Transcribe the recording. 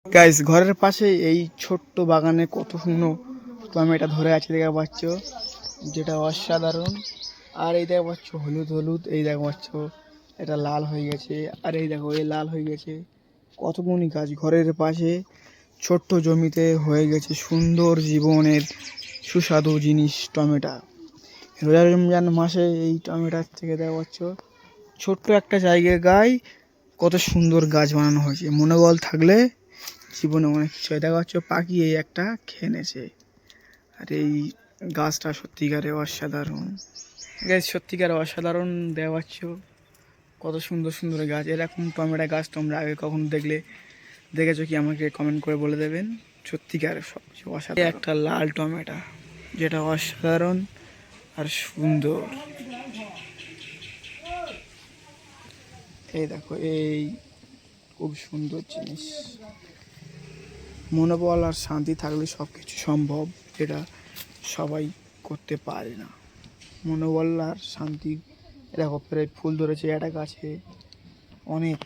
Guys ঘরের পাশে এই ছোট্ট বাগানে কত সুন্দর টমেটো ধরে আছে দেখতে পাচ্ছ, যেটা অসাধারণ। আর এই দেখতে পাচ্ছ হলুদ হলুদ, এই দেখতে পাচ্ছ এটা লাল হয়ে গেছে, আর এই দেখো এই লাল হয়ে গেছে। কতগুলি গাছ ঘরের পাশে ছোট্ট জমিতে হয়ে গেছে সুন্দর জীবনের সুস্বাদু জিনিস টমেটো। রোজা রমজান মাসে এই টমেটোর থেকে দেখতে পাচ্ছ ছোট্ট একটা জায়গায় গায়ে কত সুন্দর গাছ বানানো হয়েছে। মনোবল থাকলে জীবনে অনেক কিছু দেখা যাচ্ছে। পাখি এই একটা খেয়ে নেছে। আর এই গাছটা সত্যিকারে অসাধারণ গাছ, সত্যিকারে অসাধারণ। দেখা পাচ্ছ কত সুন্দর সুন্দর গাছ। এরকম টমেটো গাছ তোমরা আগে কখনো দেখেছো কি আমাকে কমেন্ট করে বলে দেবেন। সত্যিকার সবচেয়ে অসাধারণ একটা লাল টমেটো, যেটা অসাধারণ আর সুন্দর। এই দেখো এই খুব সুন্দর জিনিস। মনোবল আর শান্তি থাকলে সব কিছু সম্ভব, এটা সবাই করতে পারে না। মনোবল আর শান্তি। দেখো প্রায় ফুল ধরেছে একটা গাছে অনেক।